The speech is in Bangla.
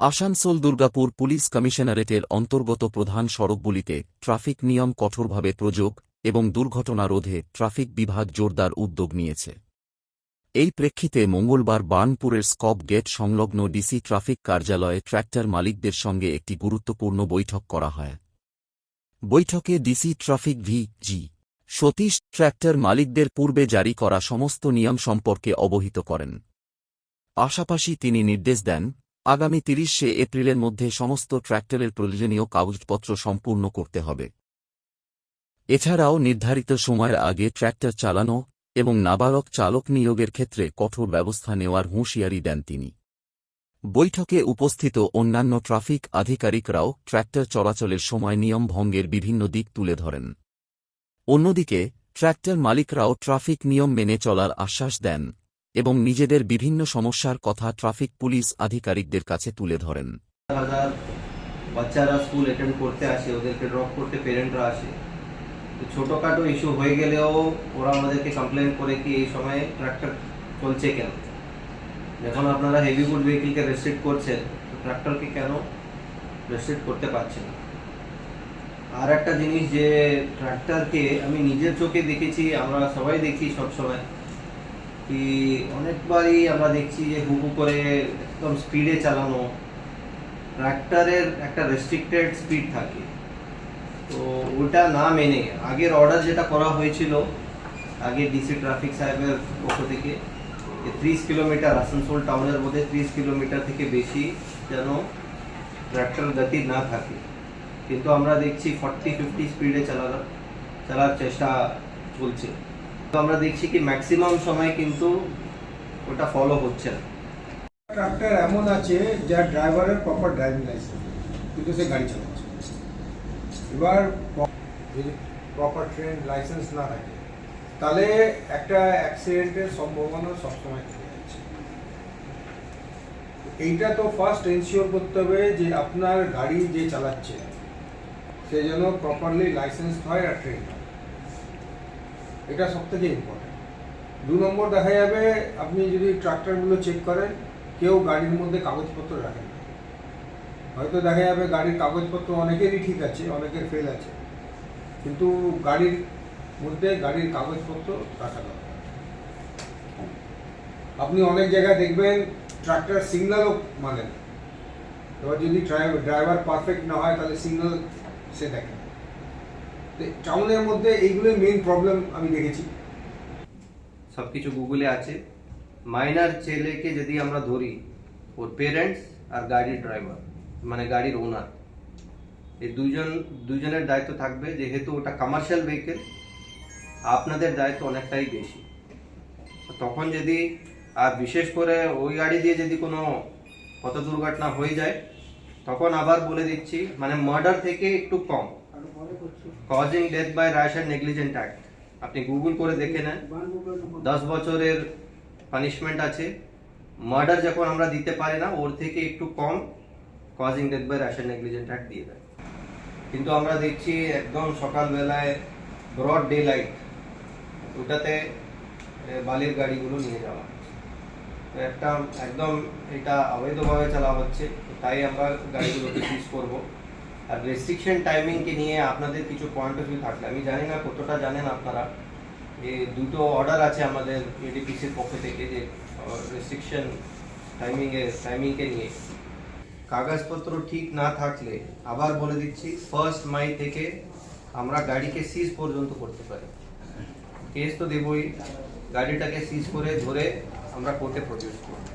আসানসোল দুর্গাপুর পুলিশ কমিশনারেটের অন্তর্গত প্রধান সড়কগুলিতে ট্রাফিক নিয়ম কঠোরভাবে প্রয়োগ এবং দুর্ঘটনা রোধে ট্রাফিক বিভাগ জোরদার উদ্যোগ নিয়েছে। এই প্রেক্ষিতে মঙ্গলবার বার্নপুরের স্কপ গেট সংলগ্ন ডিসি ট্রাফিক কার্যালয়ে ট্র্যাক্টর মালিকদের সঙ্গে একটি গুরুত্বপূর্ণ বৈঠক করা হয়। বৈঠকে ডিসি ট্রাফিক ভি.জি. সতীশ ট্র্যাক্টর মালিকদের পূর্বে জারি করা সমস্ত নিয়ম সম্পর্কে অবহিত করেন। পাশাপাশি তিনি নির্দেশ দেন, আগামী ৩০শে এপ্রিলের মধ্যে সমস্ত ট্র্যাক্টরের প্রয়োজনীয় কাগজপত্র সম্পূর্ণ করতে হবে। এছাড়াও নির্ধারিত সময়ের আগে ট্র্যাক্টর চালানো এবং নাবালক চালক নিয়োগের ক্ষেত্রে কঠোর ব্যবস্থা নেওয়ার হুঁশিয়ারি দেন তিনি। বৈঠকে উপস্থিত অন্যান্য ট্রাফিক আধিকারিকরাও ট্র্যাক্টর চলাচলের সময় নিয়ম ভঙ্গের বিভিন্ন দিক তুলে ধরেন। অন্যদিকে ট্র্যাক্টর মালিকরাও ট্রাফিক নিয়ম মেনে চলার আশ্বাস দেন এবং নিজেদের বিভিন্ন সমস্যার কথা ট্রাফিক পুলিশ আধিকারিকদের কাছে তুলে ধরেন। বাচ্চারা স্কুল অ্যাটেন্ড করতে আসে, ওদেরকে ড্রপ করতে পেরেন্টরা আসে, ছোটখাটো ইস্যু হয়ে গেলেও ওরা আমাদেরকে কমপ্লেন করে কি এই সময় ট্রাক্টর চলছে কেন। যখন আপনারা হেভি গুড ভেহিকলকে রেস্ট্রিক্ট করছেন, ট্রাক্টরকে কেন রেস্ট্রিক্ট করতে পারছেন। আর একটা জিনিস, যে ট্রাক্টরকে আমি নিজের চোখে দেখেছি, আমরা সবাই দেখি সবসময়, কি অনেকবারই আমরা দেখছি যে হুহু করে একদম স্পিডে চালানো। ট্রাক্টরের একটা রেস্ট্রিক্টেড স্পিড থাকে, তো ওটা না মেনে আগের অর্ডার যেটা করা হয়েছিল আগে ডিসি ট্রাফিক সাহেবের পক্ষ থেকে, 30 কিলোমিটার আসানসোল টাউনের মধ্যে 30 কিলোমিটার থেকে বেশি যেন ট্রাক্টর গতি না থাকে, কিন্তু আমরা দেখছি 40-50 স্পিডে চালার চেষ্টা চলছে। তো আমরা দেখছি কি ম্যাক্সিমাম সময় কিন্তু ওটা ফলো হচ্ছে না। ট্রাক্টর এমন আছে যার ড্রাইভারের প্রপার ড্রাইভিং লাইসেন্স, কিন্তু সে গাড়ি চালাচ্ছে। এবার যদি প্রপার ট্রেন লাইসেন্স না থাকে, তাহলে একটা অ্যাক্সিডেন্টের সম্ভাবনা সবসময় থেকে যাচ্ছে। এইটা তো ফার্স্ট এনশিওর করতে হবে যে আপনার গাড়ি যে চালাচ্ছে সে যেন প্রপারলি লাইসেন্স হয় আর ট্রেন হয়, এটা সব থেকে ইম্পর্টেন্ট। 2 নম্বর দেখা যাবে, আপনি যদি ট্রাক্টরগুলো চেক করেন, কেউ গাড়ির মধ্যে কাগজপত্র রাখেন না। হয়তো দেখা যাবে গাড়ির কাগজপত্র অনেকেরই ঠিক আছে, অনেকের ফেল আছে, কিন্তু গাড়ির মধ্যে গাড়ির কাগজপত্র রাখা দরকার। আপনি অনেক জায়গায় দেখবেন ট্রাক্টর সিগন্যালও মানে না। এবার যদি ড্রাইভার পারফেক্ট না হয়, তাহলে সিগন্যাল সে দেখে। টাউনের মধ্যে এইগুলোই মেইন প্রবলেম আমি দেখেছি। সবকিছু গুগলে আছে। মাইনার ছেলেকে যদি আমরা ধরি, ওর পেরেন্টস আর গাড়ির ড্রাইভার মানে গাড়ির ওনার, এই দুজনের দায়িত্ব থাকবে। যেহেতু ওটা কমার্শিয়াল ভেহিকেল, আপনাদের দায়িত্ব অনেকটাই বেশি। তখন যদি আর বিশেষ করে ওই গাড়ি দিয়ে যদি কোনো পথ দুর্ঘটনা হয়ে যায়, তখন আবার বলে দিচ্ছি, মানে মার্ডার থেকে একটু কম, causing death by rash and negligent act, আপনি গুগল করে দেখে নেন, 10 বছরের পানিশমেন্ট আছে। মার্ডার যখন আমরা দিতে পারি না, ওর থেকে একটু কম causing death by rash and negligent act দিয়ে দেয়। কিন্তু আমরা দেখছি একদম সকালবেলায় ব্রড ডে লাইট, ওটাতে বালির গাড়িগুলো নিয়ে যাওয়া হচ্ছে। তো একটা একদম এটা অবৈধভাবে চালা হচ্ছে, তাই আমরা গাড়িগুলোকে সিজ করবো। আর রেস্ট্রিকশন টাইমিংকে নিয়ে আপনাদের কিছু পয়েন্ট অফ ভিউ থাকলে, আমি জানি না কতটা জানেন আপনারা, যে 2টো অর্ডার আছে আমাদের এডিপিসির পক্ষ থেকে, যে রেস্ট্রিকশন টাইমিংকে নিয়ে। কাগজপত্র ঠিক না থাকলে আবার বলে দিচ্ছি, 1 মাই থেকে আমরা গাড়িকে সিজ পর্যন্ত করতে পারি। কেস তো দেবই, গাড়িটাকে সিজ করে ধরে আমরা কোর্টে প্রডিউস করব।